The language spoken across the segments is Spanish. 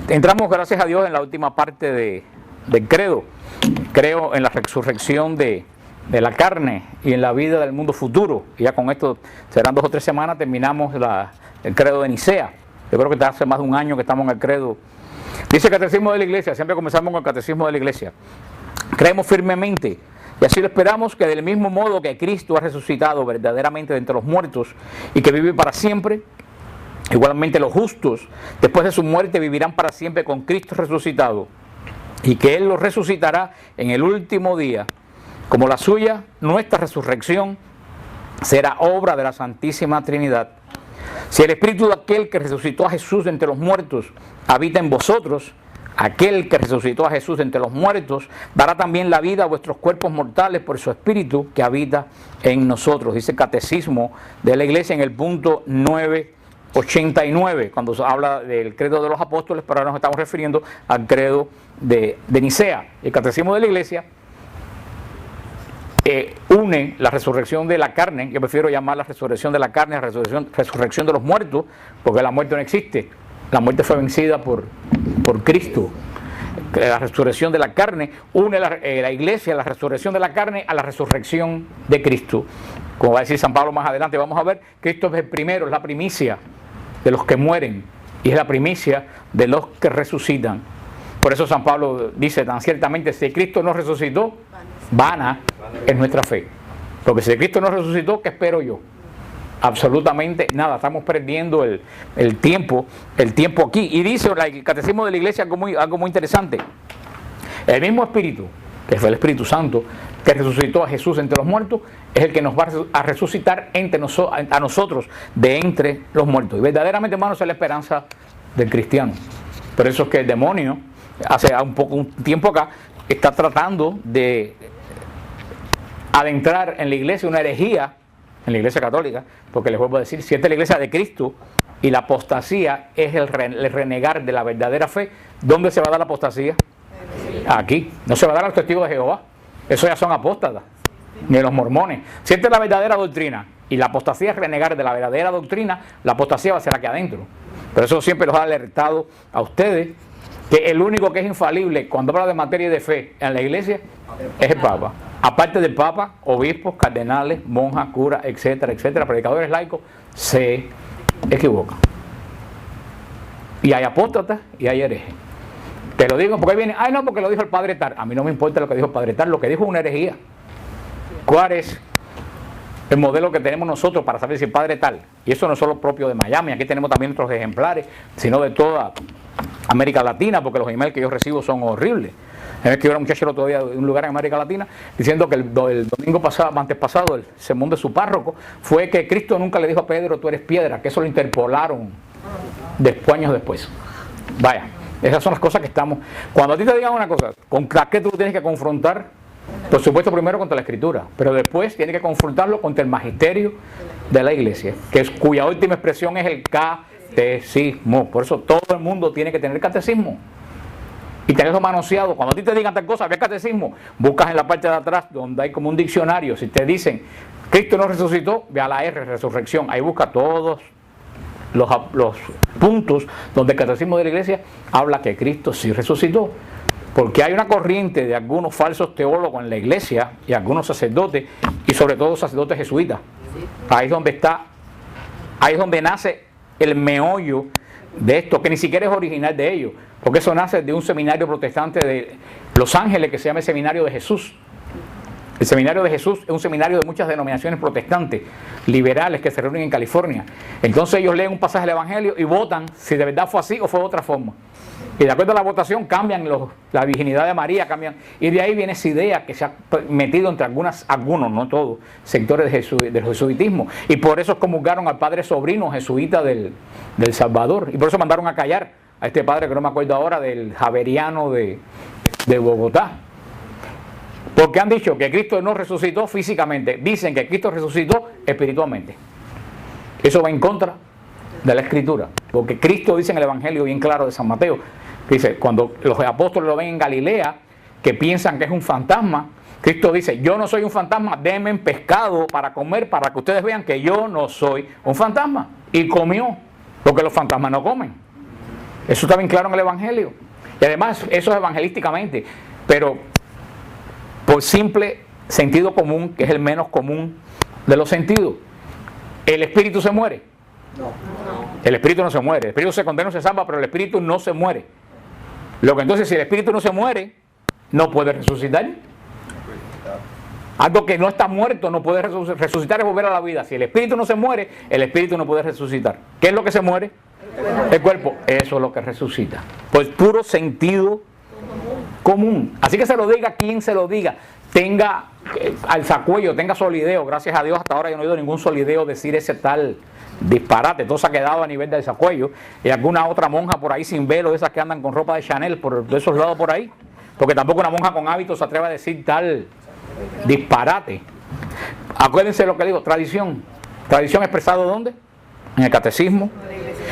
Entramos, gracias a Dios, en la última parte del credo. Creo en la resurrección de la carne y en la vida del mundo futuro. Y ya con esto serán 2 o 3 semanas, terminamos el credo de Nicea. Yo creo que hace más de un año que estamos en el credo. Dice el Catecismo de la Iglesia, siempre comenzamos con el Catecismo de la Iglesia. Creemos firmemente, y así lo esperamos, que del mismo modo que Cristo ha resucitado verdaderamente de entre los muertos y que vive para siempre, igualmente los justos, después de su muerte, vivirán para siempre con Cristo resucitado, y que Él los resucitará en el último día. Como la suya, nuestra resurrección será obra de la Santísima Trinidad. Si el Espíritu de aquel que resucitó a Jesús de entre los muertos habita en vosotros, aquel que resucitó a Jesús de entre los muertos dará también la vida a vuestros cuerpos mortales por su Espíritu que habita en nosotros. Dice el Catecismo de la Iglesia en el punto 989, cuando se habla del credo de los apóstoles, pero ahora nos estamos refiriendo al credo de Nicea. El Catecismo de la Iglesia une la resurrección de la carne, yo prefiero llamar la resurrección de la carne, la resurrección de los muertos, porque la muerte no existe, la muerte fue vencida por Cristo. La resurrección de la carne une la Iglesia, la resurrección de la carne a la resurrección de Cristo. Como va a decir San Pablo más adelante, vamos a ver, Cristo es el primero, es la primicia de los que mueren y es la primicia de los que resucitan. Por eso San Pablo dice tan ciertamente, si Cristo no resucitó, vana es nuestra fe. Porque si Cristo no resucitó, ¿qué espero yo? Absolutamente nada, estamos perdiendo el tiempo aquí. Y dice el Catecismo de la Iglesia algo muy interesante. El mismo Espíritu, que fue el Espíritu Santo, que resucitó a Jesús entre los muertos, es el que nos va a resucitar a nosotros de entre los muertos. Y verdaderamente, hermanos, es la esperanza del cristiano. Por eso es que el demonio, hace un tiempo acá, está tratando de adentrar en la iglesia una herejía, en la iglesia católica, porque les vuelvo a decir, si esta es la iglesia de Cristo y la apostasía es el renegar de la verdadera fe, ¿dónde se va a dar la apostasía? Aquí. No se va a dar a los testigos de Jehová. Eso ya son apóstatas, ni los mormones. Si esta es la verdadera doctrina y la apostasía es renegar de la verdadera doctrina, la apostasía va a ser aquí adentro. Por eso siempre los ha alertado a ustedes que el único que es infalible cuando habla de materia de fe en la iglesia es el Papa. Aparte del Papa, obispos, cardenales, monjas, curas, etcétera, etcétera, predicadores laicos, se equivocan. Y hay apóstatas y hay herejes. Te lo digo porque ahí viene, no, porque lo dijo el padre tal. A mí no me importa lo que dijo el padre tal, lo que dijo es una herejía. ¿Cuál es el modelo que tenemos nosotros para saber si el padre tal? Y eso no es solo propio de Miami, aquí tenemos también otros ejemplares, sino de toda América Latina, porque los emails que yo recibo son horribles. Me escribió una muchacha el otro día de un lugar en América Latina diciendo que el domingo pasado, antes pasado, el sermón de su párroco fue que Cristo nunca le dijo a Pedro, tú eres piedra, que eso lo interpolaron años después. Vaya, esas son las cosas que estamos. Cuando a ti te digan una cosa, ¿contra qué tú tienes que confrontar? Por supuesto, primero contra la Escritura, pero después tienes que confrontarlo contra el magisterio de la Iglesia, cuya última expresión es el catecismo. Por eso todo el mundo tiene que tener catecismo y tenerlo manoseado. Cuando a ti te digan tal cosa, ve catecismo, buscas en la parte de atrás donde hay como un diccionario. Si te dicen Cristo no resucitó, ve a la R, resurrección, ahí busca todos los puntos donde el catecismo de la Iglesia habla que Cristo sí resucitó. Porque hay una corriente de algunos falsos teólogos en la iglesia y algunos sacerdotes, y sobre todo sacerdotes jesuitas. Ahí es donde nace el meollo de esto, que ni siquiera es original de ellos, porque eso nace de un seminario protestante de Los Ángeles que se llama el Seminario de Jesús. El Seminario de Jesús es un seminario de muchas denominaciones protestantes, liberales, que se reúnen en California. Entonces ellos leen un pasaje del Evangelio y votan si de verdad fue así o fue de otra forma. Y de acuerdo a la votación cambian la virginidad de María, cambian. Y de ahí viene esa idea que se ha metido entre algunos, no todos, sectores del jesuitismo. Y por eso comulgaron al padre sobrino jesuita del Salvador. Y por eso mandaron a callar a este padre que no me acuerdo ahora, del Javeriano de Bogotá. Porque han dicho que Cristo no resucitó físicamente. Dicen que Cristo resucitó espiritualmente. Eso va en contra de la Escritura. Porque Cristo dice en el Evangelio bien claro de San Mateo, dice, cuando los apóstoles lo ven en Galilea, que piensan que es un fantasma, Cristo dice, yo no soy un fantasma, denme pescado para comer, para que ustedes vean que yo no soy un fantasma. Y comió, porque los fantasmas no comen. Eso está bien claro en el Evangelio. Y además, eso es evangelísticamente. Pero por simple sentido común, que es el menos común de los sentidos, ¿el espíritu se muere? No. El espíritu no se muere. El espíritu se condena, no se salva, pero el espíritu no se muere. Lo que entonces, si el espíritu no se muere, no puede resucitar. Algo que no está muerto no puede resucitar, es volver a la vida. Si el espíritu no se muere, el espíritu no puede resucitar. ¿Qué es lo que se muere? El cuerpo. Eso es lo que resucita. Pues puro sentido común. Así que se lo diga quien se lo diga. Tenga alzacuello, tenga solideo. Gracias a Dios hasta ahora yo no he oído ningún solideo decir ese tal disparate. Todo se ha quedado a nivel de alzacuello. Y alguna otra monja por ahí sin velo, de esas que andan con ropa de Chanel por de esos lados por ahí. Porque tampoco una monja con hábitos se atreve a decir tal disparate. Acuérdense lo que digo, tradición. Tradición expresado ¿dónde? En el catecismo.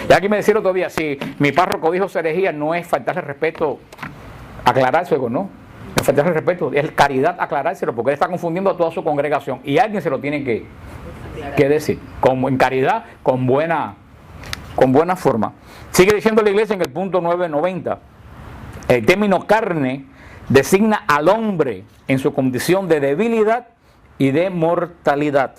Y aquí me decía el otro día, si mi párroco dijo herejía, no es faltarle respeto aclarárselo, no. Es faltarle respeto, es caridad aclarárselo, porque él está confundiendo a toda su congregación. Y alguien se lo tiene que decir, en caridad, con buena forma. Sigue diciendo la iglesia en el punto 990. El término carne designa al hombre en su condición de debilidad y de mortalidad.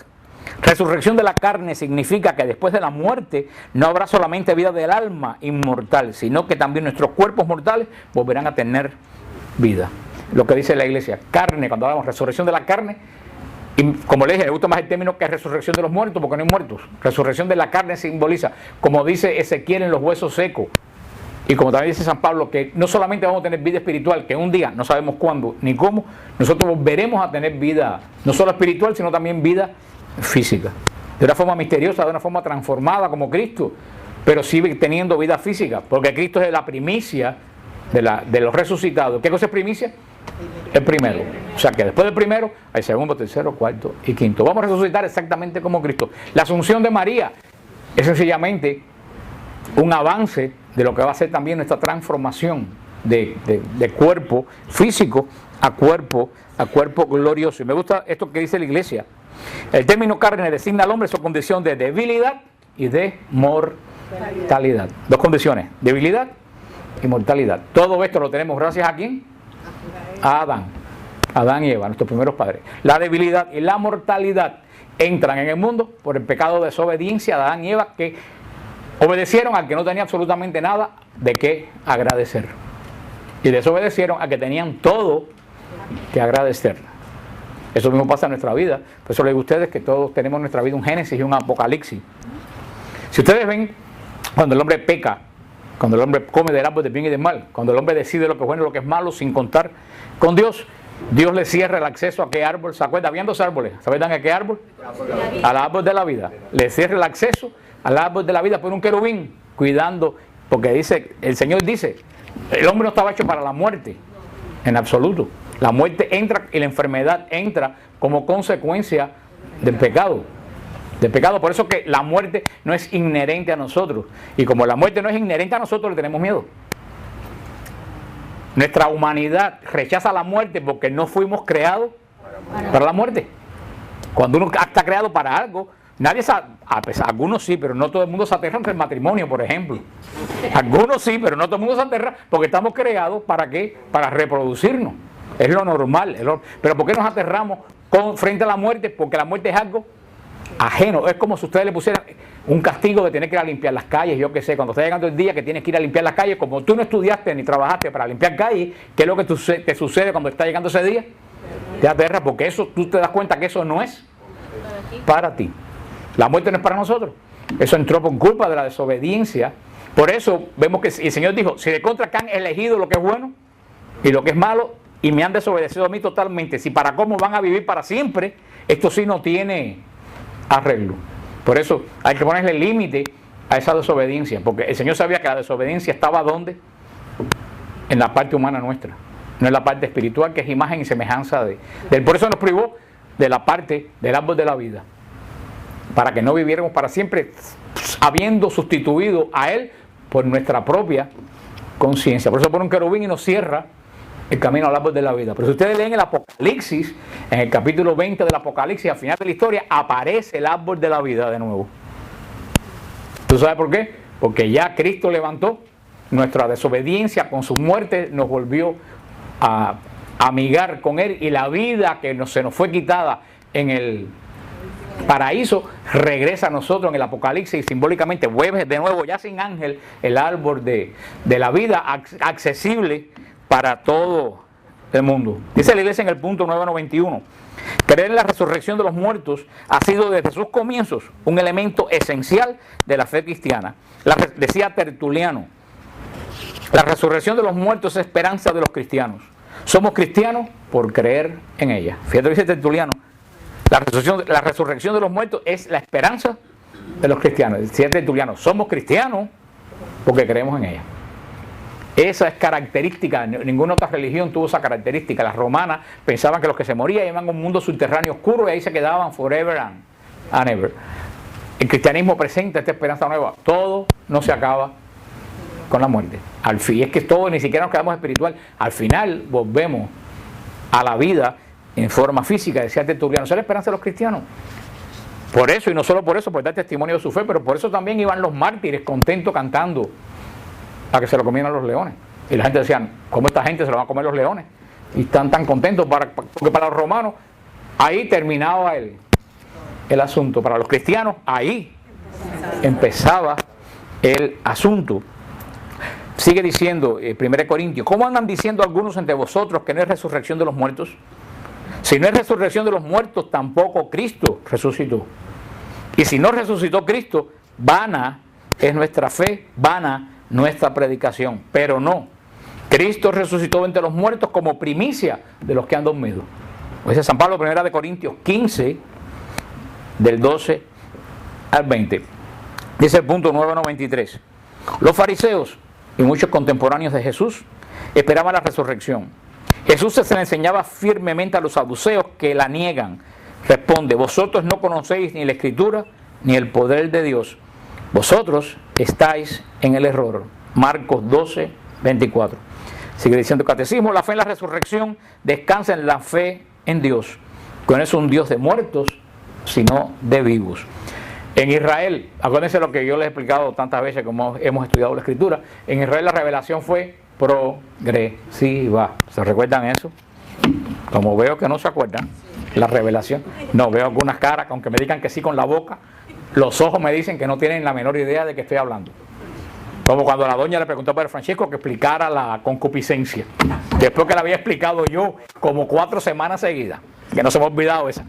Resurrección de la carne significa que después de la muerte no habrá solamente vida del alma inmortal, sino que también nuestros cuerpos mortales volverán a tener vida. Lo que dice la iglesia, carne, cuando hablamos de resurrección de la carne, y como le dije, me gusta más el término que resurrección de los muertos, porque no hay muertos. Resurrección de la carne simboliza, como dice Ezequiel, en los huesos secos. Y como también dice San Pablo, que no solamente vamos a tener vida espiritual, que un día, no sabemos cuándo ni cómo, nosotros volveremos a tener vida, no solo espiritual, sino también vida física. De una forma misteriosa, de una forma transformada como Cristo, pero sigue teniendo vida física, porque Cristo es la primicia de los resucitados. ¿Qué cosa es primicia? El primero. O sea que después del primero hay segundo, tercero, cuarto y quinto. Vamos a resucitar exactamente como Cristo. La asunción de María es sencillamente un avance de lo que va a ser también nuestra transformación de cuerpo físico a cuerpo glorioso. Y me gusta esto que dice la iglesia. El término carne designa al hombre su condición de debilidad y de mortalidad. Dos condiciones, debilidad y mortalidad. Todo esto lo tenemos gracias a ¿quién? A Adán y Eva, nuestros primeros padres. La debilidad y la mortalidad entran en el mundo por el pecado de desobediencia de Adán y Eva, que obedecieron al que no tenía absolutamente nada de qué agradecer. Y desobedecieron al que tenían todo que agradecer. Eso mismo pasa en nuestra vida. Por eso les digo a ustedes que todos tenemos en nuestra vida un Génesis y un Apocalipsis. Si ustedes ven, cuando el hombre peca, cuando el hombre come del árbol del bien y del mal, cuando el hombre decide lo que es bueno y lo que es malo sin contar con Dios, Dios le cierra el acceso a qué árbol. ¿Se acuerdan? Habían dos árboles. ¿Se acuerdan a qué árbol? Al árbol de la vida. Le cierra el acceso al árbol de la vida por un querubín, cuidando, porque dice, el Señor dice, el hombre no estaba hecho para la muerte, en absoluto. La muerte entra y la enfermedad entra como consecuencia del pecado. Por eso que la muerte no es inherente a nosotros. Y como la muerte no es inherente a nosotros, le tenemos miedo. Nuestra humanidad rechaza la muerte porque no fuimos creados para la muerte. Cuando uno está creado para algo, nadie sabe, algunos sí, pero no todo el mundo se aterra ante el matrimonio, por ejemplo. Algunos sí, pero no todo el mundo se aterra porque estamos creados ¿para qué? Para reproducirnos. Es lo normal. Pero ¿por qué nos aterramos frente a la muerte? Porque la muerte es algo ajeno. Es como si ustedes le pusieran un castigo de tener que ir a limpiar las calles. Yo qué sé, cuando está llegando el día que tienes que ir a limpiar las calles, como tú no estudiaste ni trabajaste para limpiar calles, ¿qué es lo que te sucede cuando está llegando ese día? Te aterras porque eso, tú te das cuenta que eso no es para ti. La muerte no es para nosotros. Eso entró por culpa de la desobediencia. Por eso vemos que el Señor dijo, si de contra que han elegido lo que es bueno y lo que es malo y me han desobedecido a mí totalmente, si para cómo van a vivir para siempre, esto sí no tiene arreglo. Por eso hay que ponerle límite a esa desobediencia, porque el Señor sabía que la desobediencia estaba ¿dónde? En la parte humana nuestra, no en la parte espiritual, que es imagen y semejanza de él. Por eso nos privó de la parte del árbol de la vida, para que no viviéramos para siempre, habiendo sustituido a Él por nuestra propia conciencia. Por eso pone un querubín y nos cierra el camino al árbol de la vida. Pero si ustedes leen el Apocalipsis, en el capítulo 20 del Apocalipsis, al final de la historia, aparece el árbol de la vida de nuevo. ¿Tú sabes por qué? Porque ya Cristo levantó nuestra desobediencia con su muerte nos volvió a amigar con Él, y la vida que se nos fue quitada en el paraíso regresa a nosotros en el Apocalipsis, y simbólicamente vuelve de nuevo, ya sin ángel, el árbol de la vida accesible para todo el mundo. Dice la iglesia en el punto 991: creer en la resurrección de los muertos ha sido desde sus comienzos un elemento esencial de la fe cristiana. Decía Tertuliano: la resurrección de los muertos es esperanza de los cristianos. Somos cristianos por creer en ella. Fíjate lo que dice Tertuliano: la resurrección de los muertos es la esperanza de los cristianos. Decía Tertuliano: somos cristianos porque creemos en ella. Esa es característica, ninguna otra religión tuvo esa característica. Las romanas pensaban que los que se morían iban a un mundo subterráneo oscuro y ahí se quedaban forever and ever. El cristianismo presenta esta esperanza nueva. Todo no se acaba con la muerte. Al fin, es que todo, ni siquiera nos quedamos espiritual. Al final volvemos a la vida en forma física, decía Tertuliano. Esa es la esperanza de los cristianos. Por eso, y no solo por eso, por dar testimonio de su fe, pero por eso también iban los mártires contentos cantando a que se lo comieran los leones. Y la gente decía: ¿cómo esta gente se lo van a comer los leones? Y están tan contentos, porque para los romanos ahí terminaba el asunto. Para los cristianos ahí empezaba el asunto. Sigue diciendo 1 Corintios: ¿cómo andan diciendo algunos entre vosotros que no es resurrección de los muertos? Si no es resurrección de los muertos, tampoco Cristo resucitó. Y si no resucitó Cristo, vana es nuestra fe, vana nuestra predicación. Pero no, Cristo resucitó entre los muertos como primicia de los que han dormido. Dice San Pablo, 1 Corintios 15, del 12 al 20. Dice el punto 993: los fariseos y muchos contemporáneos de Jesús esperaban la resurrección. Jesús se le enseñaba firmemente a los saduceos, que la niegan. Responde: vosotros no conocéis ni la Escritura ni el poder de Dios. Vosotros estáis en el error. Marcos 12, 24. Sigue diciendo el catecismo: la fe en la resurrección descansa en la fe en Dios, que no es un Dios de muertos, sino de vivos. En Israel, acuérdense lo que yo les he explicado tantas veces como hemos estudiado la Escritura, en Israel la revelación fue progresiva. ¿Se recuerdan eso? Como veo que no se acuerdan, la revelación. No, veo algunas caras, aunque me digan que sí con la boca, los ojos me dicen que no tienen la menor idea de qué estoy hablando. Como cuando la doña le preguntó a Padre Francisco que explicara la concupiscencia, después que la había explicado yo como 4 semanas seguidas, que no se me ha olvidado esa.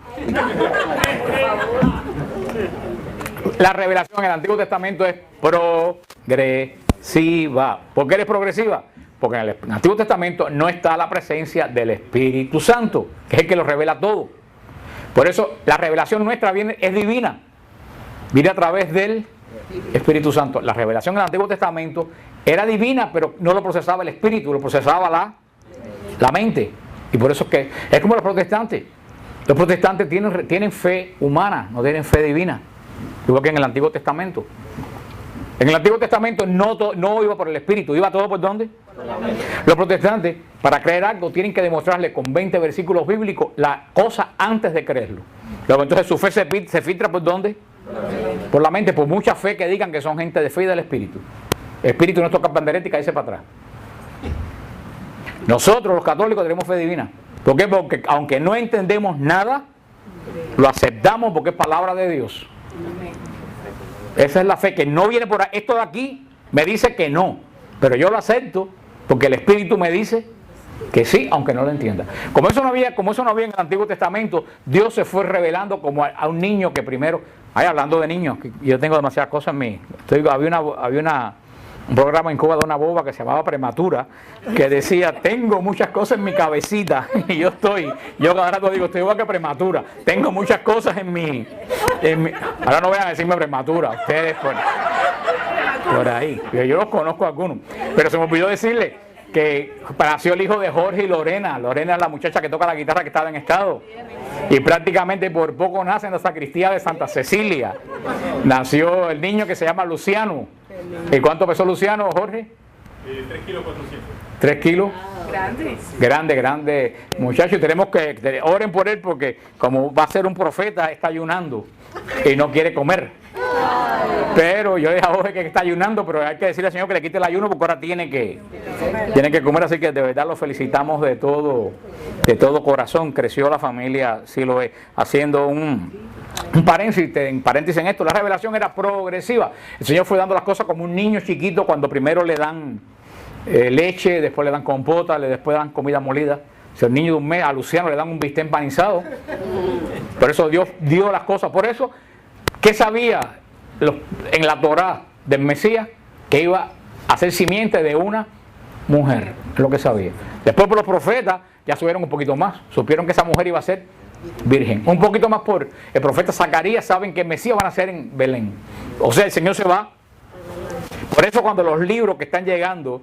La revelación en el Antiguo Testamento es progresiva. ¿Por qué es progresiva? Porque en el Antiguo Testamento no está la presencia del Espíritu Santo, que es el que lo revela todo. Por eso la revelación nuestra es divina. Viene a través del Espíritu Santo. La revelación en el Antiguo Testamento era divina, pero no lo procesaba el Espíritu, lo procesaba la mente. Y por eso es como los protestantes. Los protestantes tienen fe humana, no tienen fe divina. Igual que en el Antiguo Testamento. En el Antiguo Testamento no iba por el Espíritu, iba todo por ¿dónde? Por la mente. Los protestantes, para creer algo, tienen que demostrarle con 20 versículos bíblicos la cosa antes de creerlo. Luego entonces su fe se filtra por ¿dónde? Por la mente, por mucha fe que digan que son gente de fe y del Espíritu. El Espíritu no toca pandereta y caerse para atrás. Nosotros los católicos tenemos fe divina. ¿Por qué? Porque aunque no entendemos nada, lo aceptamos porque es palabra de Dios. Esa es la fe que no viene por ahí. Esto de aquí me dice que no, pero yo lo acepto porque el Espíritu me dice que sí, aunque no lo entienda. Como eso no había en el Antiguo Testamento, Dios se fue revelando como a un niño que primero. Hablando de niños, yo tengo demasiadas cosas en mí. Había un programa en Cuba de una boba que se llamaba Prematura, que decía: tengo muchas cosas en mi cabecita. Y yo cada rato digo, estoy igual que Prematura. Tengo muchas cosas en mi. Ahora no vayan a decirme Prematura, ustedes por ahí. Yo los conozco algunos. Pero se me olvidó decirle que nació el hijo de Jorge y Lorena. Lorena es la muchacha que toca la guitarra que estaba en estado. Y prácticamente por poco nace en la sacristía de Santa Cecilia. Nació el niño que se llama Luciano. ¿Y cuánto pesó Luciano, Jorge? 3 kilos 400. 3 kilos. Grande. Grande. Muchachos, tenemos que oren por él porque como va a ser un profeta, está ayunando y no quiere comer. Pero yo dije a Jorge que está ayunando, pero hay que decirle al Señor que le quite el ayuno porque ahora tiene que comer, así que de verdad lo felicitamos de todo corazón. Creció la familia, sí lo es, haciendo un paréntesis en esto. La revelación era progresiva. El Señor fue dando las cosas como un niño chiquito cuando primero le dan leche, después le dan compota, después le dan comida molida. Si el niño de un mes, a Luciano le dan un bistec empanizado. Por eso Dios dio las cosas. Por eso, ¿qué sabía en la Torá del Mesías? Que iba a ser simiente de una mujer. Es lo que sabía. Después por los profetas ya subieron un poquito más. Supieron que esa mujer iba a ser virgen. Un poquito más por el profeta Zacarías. Saben que el Mesías va a nacer en Belén. O sea, el Señor se va. Por eso cuando los libros que están llegando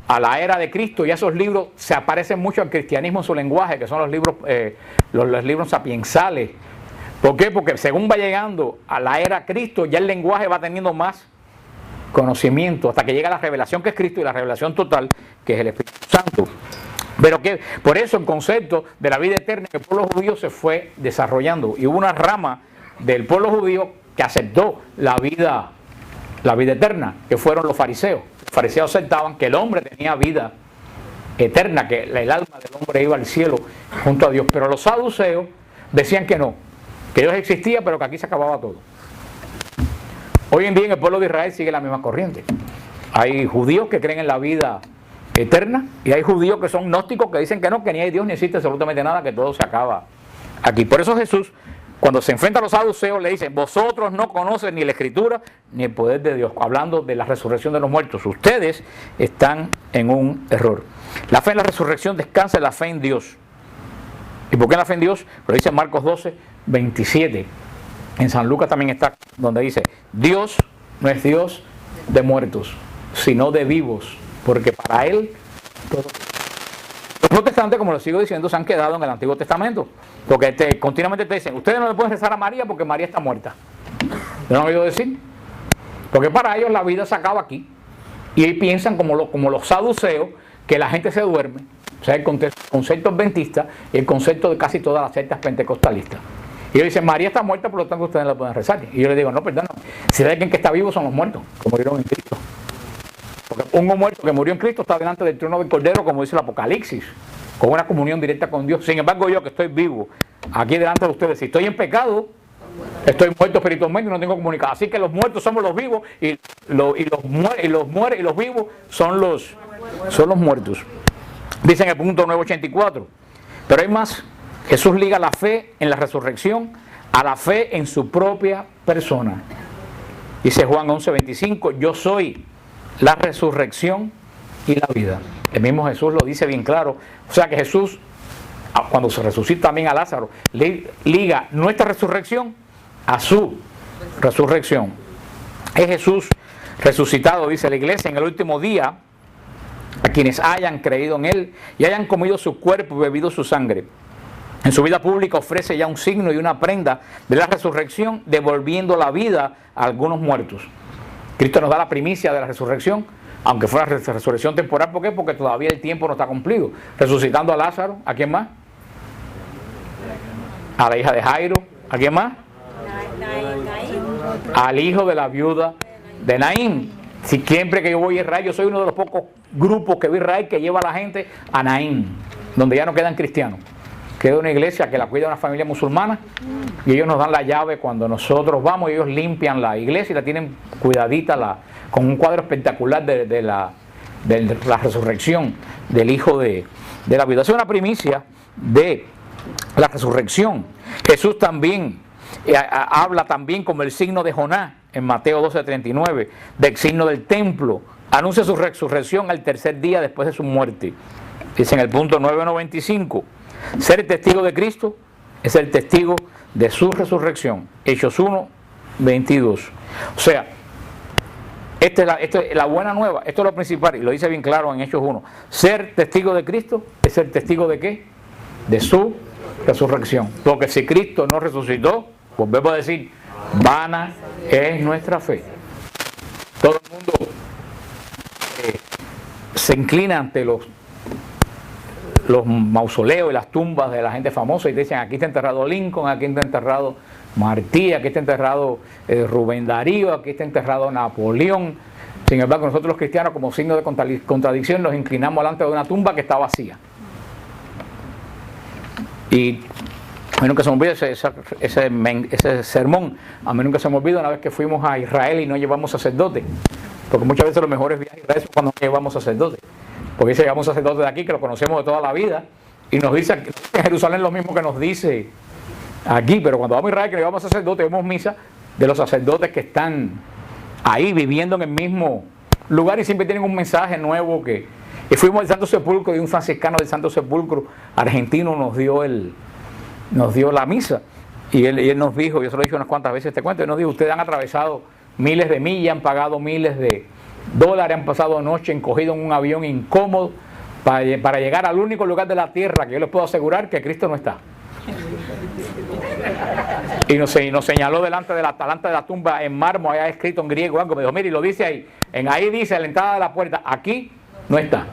a la era de Cristo, y esos libros se aparecen mucho al cristianismo en su lenguaje, que son los libros sapiensales. ¿Por qué? Porque según va llegando a la era Cristo, ya el lenguaje va teniendo más conocimiento, hasta que llega la revelación que es Cristo y la revelación total, que es el Espíritu Santo. Pero que por eso el concepto de la vida eterna en el pueblo judío se fue desarrollando, y hubo una rama del pueblo judío que aceptó la vida eterna, que fueron los fariseos. Los fariseos aceptaban que el hombre tenía vida eterna, que el alma del hombre iba al cielo junto a Dios. Pero los saduceos decían que no, que Dios existía, pero que aquí se acababa todo. Hoy en día en el pueblo de Israel sigue la misma corriente. Hay judíos que creen en la vida eterna y hay judíos que son gnósticos, que dicen que no, que ni hay Dios ni existe absolutamente nada, que todo se acaba aquí. Por eso Jesús, cuando se enfrenta a los saduceos, le dicen: vosotros no conocen ni la Escritura ni el poder de Dios, hablando de la resurrección de los muertos. Ustedes están en un error. La fe en la resurrección descansa en la fe en Dios. ¿Y por qué en la fe en Dios? Lo dice Marcos 12, 27. En San Lucas también está, donde dice: Dios no es Dios de muertos, sino de vivos, porque para Él todo. Los protestantes, como lo sigo diciendo, se han quedado en el Antiguo Testamento, porque continuamente te dicen: ustedes no le pueden rezar a María porque María está muerta. ¿No lo han oído decir? Porque para ellos la vida se acaba aquí, y ellos piensan como los saduceos, que la gente se duerme. O sea, el concepto adventista y el concepto de casi todas las sectas pentecostalistas. Y ellos dicen: María está muerta, por lo tanto ustedes no la pueden rezar. Y yo les digo: no, perdón, si alguien que está vivo son los muertos, que murieron en Cristo. Porque un muerto que murió en Cristo está delante del trono del Cordero, como dice el Apocalipsis, con una comunión directa con Dios. Sin embargo, yo que estoy vivo, aquí delante de ustedes, si estoy en pecado, estoy muerto espiritualmente y no tengo comunicación. Así que los muertos somos los vivos y los vivos son los muertos. Dice en el punto 984. Pero hay más. Jesús liga la fe en la resurrección a la fe en su propia persona. Dice Juan 11:25: yo soy la resurrección y la vida. El mismo Jesús lo dice bien claro. O sea que Jesús, cuando se resucita también a Lázaro, liga nuestra resurrección a su resurrección. Es Jesús resucitado, dice la iglesia, en el último día, a quienes hayan creído en Él y hayan comido su cuerpo y bebido su sangre. En su vida pública ofrece ya un signo y una prenda de la resurrección, devolviendo la vida a algunos muertos. Cristo nos da la primicia de la resurrección, aunque fuera resurrección temporal. ¿Por qué? Porque todavía el tiempo no está cumplido. Resucitando a Lázaro. ¿A quién más? A la hija de Jairo. ¿A quién más? Al hijo de la viuda de Naín. Si siempre que yo voy a Israel, yo soy uno de los pocos grupos que voy a Israel que lleva a la gente a Naín, donde ya no quedan cristianos. Queda una iglesia que la cuida una familia musulmana, y ellos nos dan la llave cuando nosotros vamos, y ellos limpian la iglesia y la tienen cuidadita, con un cuadro espectacular de la resurrección del hijo de la viuda. Es una primicia de la resurrección. Jesús también habla también como el signo de Jonás en Mateo 12:39, del signo del templo. Anuncia su resurrección al tercer día después de su muerte. Dice en el punto 995: ser testigo de Cristo es el testigo de su resurrección. Hechos 1:22. O sea, esta es la buena nueva, esto es lo principal, y lo dice bien claro en Hechos 1. Ser testigo de Cristo es ser testigo de ¿qué? De su resurrección. Porque si Cristo no resucitó, volvemos a decir, vana es nuestra fe. Todo el mundo se inclina ante los mausoleos y las tumbas de la gente famosa y dicen: aquí está enterrado Lincoln, aquí está enterrado Martí, aquí está enterrado Rubén Darío, aquí está enterrado Napoleón. Sin embargo, nosotros los cristianos, como signo de contradicción, nos inclinamos delante de una tumba que está vacía. Y a mí nunca se me olvida ese sermón. A mí nunca se me olvida una vez que fuimos a Israel y no llevamos sacerdote. Porque muchas veces los mejores viajes a Israel son cuando no llevamos sacerdote. Porque dice, llevamos sacerdote de aquí que lo conocemos de toda la vida. Y nos dice en Jerusalén lo mismo que nos dice aquí. Pero cuando vamos a Israel, que llevamos sacerdote, vemos misa de los sacerdotes que están ahí viviendo en el mismo lugar y siempre tienen un mensaje nuevo que... Y fuimos al Santo Sepulcro y un franciscano del Santo Sepulcro argentino nos dio la misa. Y él nos dijo, yo se lo he dicho unas cuantas veces este cuento, él nos dijo, ustedes han atravesado miles de millas, han pagado miles de dólares, han pasado noche encogidos en un avión incómodo para llegar al único lugar de la tierra que yo les puedo asegurar que Cristo no está. Y nos señaló delante de la tumba en mármol, allá escrito en griego algo, me dijo, mire, y lo dice ahí, ahí dice a la entrada de la puerta, aquí no está.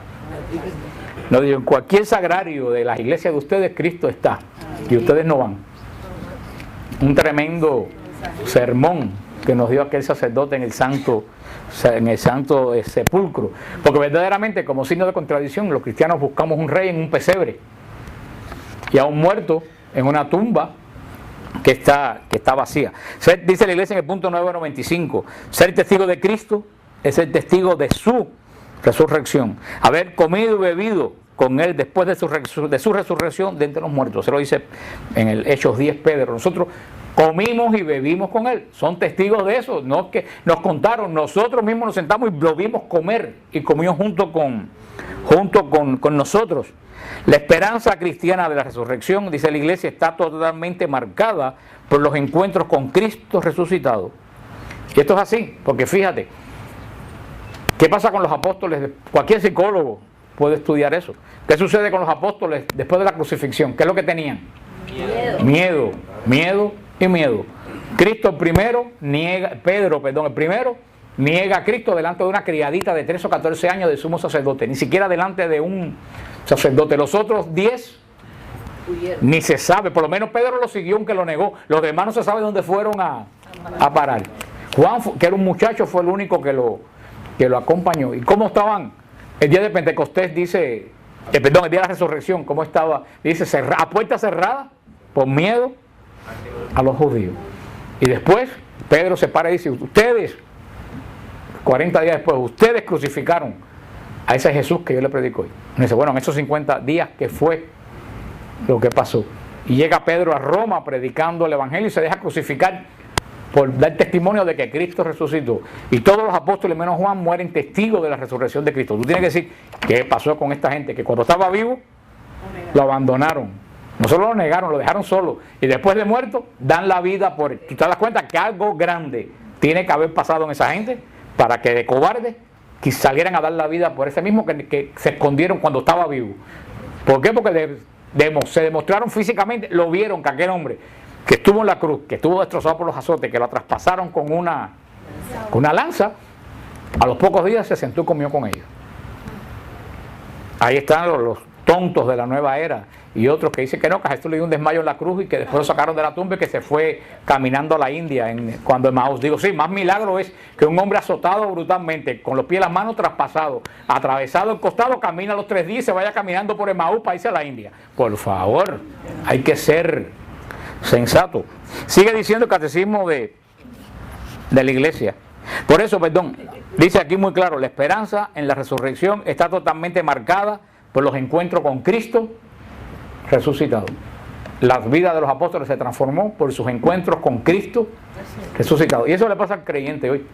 No digo, en cualquier sagrario de las iglesias de ustedes, Cristo está, y ustedes no van. Un tremendo sermón que nos dio aquel sacerdote en el santo sepulcro, porque verdaderamente, como signo de contradicción, los cristianos buscamos un rey en un pesebre y a un muerto en una tumba que está vacía. Dice la iglesia en el punto 995, ser testigo de Cristo es ser testigo de su resurrección, haber comido y bebido con él después de su resurrección de entre los muertos. Se lo dice en el Hechos 10 Pedro. Nosotros comimos y bebimos con él, son testigos de eso, no que nos contaron, nosotros mismos nos sentamos y lo vimos comer y comió junto con nosotros. La esperanza cristiana de la resurrección, dice la iglesia, está totalmente marcada por los encuentros con Cristo resucitado. Y esto es así, porque fíjate, ¿qué pasa con los apóstoles? Cualquier psicólogo puede estudiar eso. ¿Qué sucede con los apóstoles después de la crucifixión? ¿Qué es lo que tenían? Miedo y miedo. El primero niega a Cristo delante de una criadita de 13 o 14 años de sumo sacerdote, ni siquiera delante de un sacerdote. Los otros 10 ni se sabe, por lo menos Pedro lo siguió aunque lo negó. Los demás no se sabe dónde fueron a parar. Juan, que era un muchacho, fue el único que lo acompañó. ¿Y cómo estaban? El día de Pentecostés dice, el día de la resurrección, ¿cómo estaba? Dice, a puerta cerrada, por miedo a los judíos. Y después Pedro se para y dice, ustedes, 40 días después, ustedes crucificaron a ese Jesús que yo le predico hoy. Y dice, bueno, en esos 50 días, ¿qué fue lo que pasó? Y llega Pedro a Roma predicando el evangelio y se deja crucificar por dar testimonio de que Cristo resucitó. Y todos los apóstoles, menos Juan, mueren testigos de la resurrección de Cristo. Tú tienes que decir, ¿qué pasó con esta gente? Que cuando estaba vivo, lo abandonaron. No solo lo negaron, lo dejaron solo. Y después de muerto, dan la vida por él. ¿Tú te das cuenta que algo grande tiene que haber pasado en esa gente para que de cobarde salieran a dar la vida por ese mismo que se escondieron cuando estaba vivo? ¿Por qué? Porque se demostraron físicamente, lo vieron que aquel hombre que estuvo en la cruz, que estuvo destrozado por los azotes, que lo traspasaron con una lanza, a los pocos días se sentó y comió con ellos. Ahí están los tontos de la nueva era y otros que dicen que no, que a Jesús le dio un desmayo en la cruz y que después lo sacaron de la tumba y que se fue caminando a la India cuando Emaús. Digo, sí, más milagro es que un hombre azotado brutalmente, con los pies y las manos traspasados, atravesado el costado, camina los 3 días y se vaya caminando por Emaús para irse a la India. Por favor, hay que ser sensato. Sigue diciendo el catecismo de la iglesia. Por eso, dice aquí muy claro, la esperanza en la resurrección está totalmente marcada por los encuentros con Cristo resucitado. La vida de los apóstoles se transformó por sus encuentros con Cristo resucitado. Y eso le pasa al creyente hoy.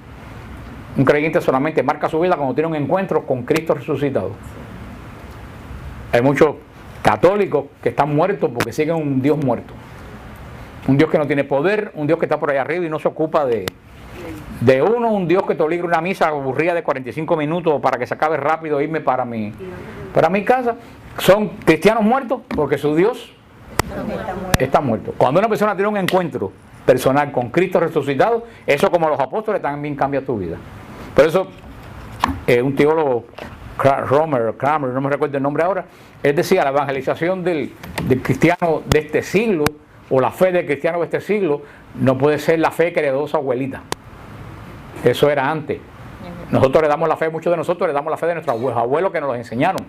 Un creyente solamente marca su vida cuando tiene un encuentro con Cristo resucitado. Hay muchos católicos que están muertos porque siguen un Dios muerto. Un Dios que no tiene poder, un Dios que está por ahí arriba y no se ocupa de uno, un Dios que te obliga a una misa aburrida de 45 minutos para que se acabe rápido e irme para mi casa. Son cristianos muertos porque su Dios está muerto. Cuando una persona tiene un encuentro personal con Cristo resucitado, eso, como los apóstoles, también cambia tu vida. Por eso un teólogo, Kramer, no me recuerdo el nombre ahora, él decía, la evangelización del cristiano de este siglo o la fe del cristiano de este siglo no puede ser la fe que heredó su abuelita. Eso era antes. Nosotros heredamos la fe, muchos de nosotros heredamos la fe de nuestros abuelos que nos los enseñaron.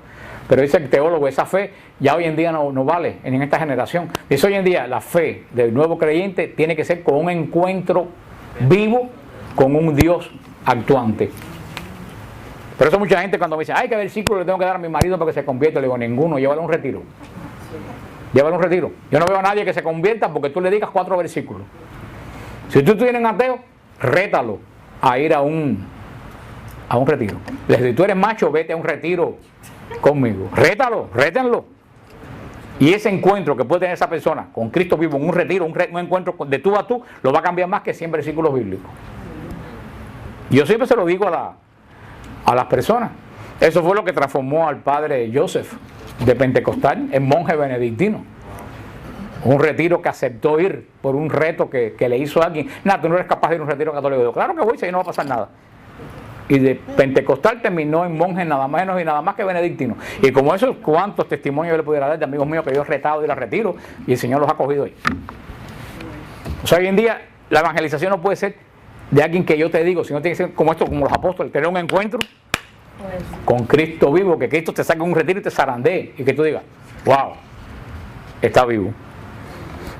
Pero dice el teólogo, esa fe ya hoy en día no vale en esta generación. Dice hoy en día, la fe del nuevo creyente tiene que ser con un encuentro vivo con un Dios actuante. Por eso mucha gente cuando me dice, ay, ¿qué versículo le tengo que dar a mi marido para que se convierta? Le digo, ninguno, llévalo a un retiro. Llévalo a un retiro. Yo no veo a nadie que se convierta porque tú le digas 4 versículos. Si tú tienes un ateo, rétalo a ir a un retiro. Si tú eres macho, vete a un retiro conmigo. Rétenlo. Y ese encuentro que puede tener esa persona con Cristo vivo en un retiro, un encuentro de tú a tú, lo va a cambiar más que 100 versículos bíblicos. Yo siempre se lo digo a las personas. Eso fue lo que transformó al padre Joseph de Pentecostal en monje benedictino. Un retiro que aceptó ir por un reto que le hizo a alguien. Nada, tú no eres capaz de ir a un retiro católico. Yo, claro que voy, si ahí no va a pasar nada. Y de Pentecostal terminó en monje nada menos y nada más que benedictino. Y como eso, ¿cuántos testimonios yo le pudiera dar de amigos míos que yo he retado de ir a retiro y el Señor los ha cogido ahí? O sea, hoy en día la evangelización no puede ser de alguien que yo te digo, sino tiene que ser como esto, como los apóstoles, tener un encuentro con Cristo vivo, que Cristo te saque un retiro y te zarandee y que tú digas, wow, está vivo.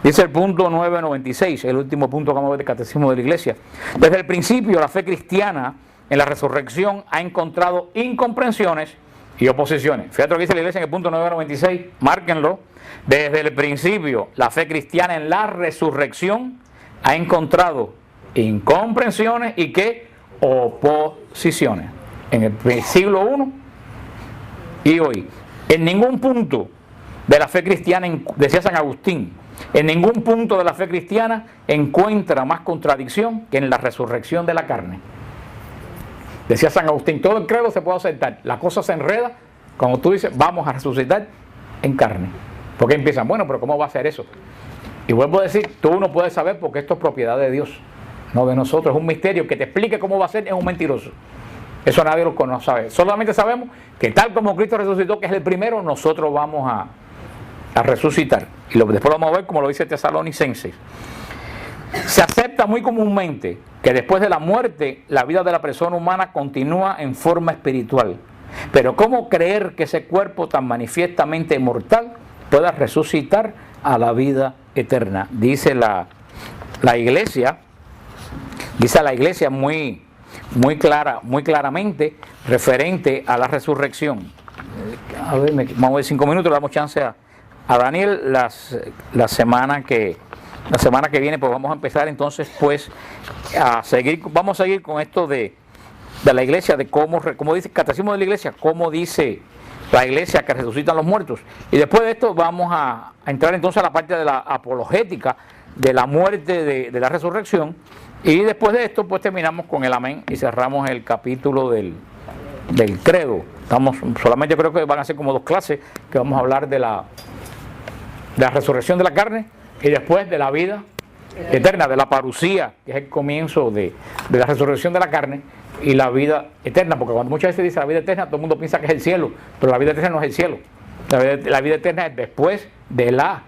Dice el punto 996, el último punto que vamos a ver del Catecismo de la Iglesia. Desde el principio, la fe cristiana en la resurrección ha encontrado incomprensiones y oposiciones. Fíjate lo que dice la Iglesia en el punto 996, márquenlo. Desde el principio, la fe cristiana en la resurrección ha encontrado incomprensiones y ¿qué? Oposiciones. En el siglo I y hoy, en ningún punto de la fe cristiana, decía San Agustín, en ningún punto de la fe cristiana encuentra más contradicción que en la resurrección de la carne. Decía San Agustín, todo el credo se puede aceptar, la cosa se enreda cuando tú dices, vamos a resucitar en carne. Porque empiezan, bueno, pero ¿cómo va a ser eso? Y vuelvo a decir, tú no puedes saber porque esto es propiedad de Dios, no de nosotros, es un misterio. Que te explique cómo va a ser es un mentiroso. Eso nadie lo conoce. Solamente sabemos que tal como Cristo resucitó, que es el primero, nosotros vamos a resucitar. Y después lo vamos a ver como lo dice Tesalonicenses. Se acepta muy comúnmente que después de la muerte, la vida de la persona humana continúa en forma espiritual. Pero ¿cómo creer que ese cuerpo tan manifiestamente mortal pueda resucitar a la vida eterna? Dice la Iglesia, muy claramente referente a la resurrección. A ver, vamos a ver 5 minutos, le damos chance a Daniel. La semana que viene pues vamos a empezar entonces pues vamos a seguir con esto de la Iglesia, de cómo dice el Catecismo de la Iglesia, cómo dice la Iglesia que resucitan los muertos. Y después de esto vamos a entrar entonces a la parte de la apologética de la muerte, de la resurrección. Y después de esto, pues terminamos con el amén y cerramos el capítulo del credo. Solamente creo que van a ser como 2 clases, que vamos a hablar de la resurrección de la carne y después de la vida eterna, de la parusía, que es el comienzo de la resurrección de la carne y la vida eterna. Porque cuando muchas veces dice la vida eterna, todo el mundo piensa que es el cielo, pero la vida eterna no es el cielo. La vida eterna es después de la